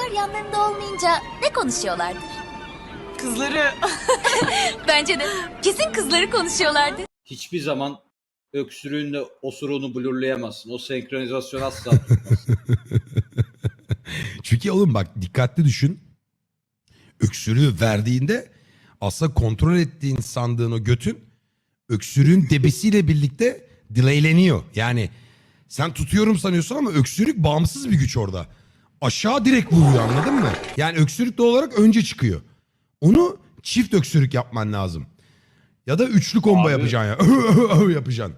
Kızlar yanlarında olmayınca ne konuşuyorlardır? Kızları. Bence de. Kesin kızları konuşuyorlardı. Hiçbir zaman öksürüğünle osuruğunu blurlayamazsın. O senkronizasyon asla tutmaz. Çünkü oğlum bak dikkatli düşün. Öksürüğü verdiğinde aslında kontrol ettiğin sandığın o götün öksürüğün debisiyle birlikte delayleniyor. Yani sen tutuyorum sanıyorsun ama öksürük bağımsız bir güç orada. Aşağı direkt vuruyor, anladın mı? Yani öksürük doğal olarak önce çıkıyor. Onu çift öksürük yapman lazım. Ya da üçlü combo Abi. yapacaksın ya. Yapacaksın.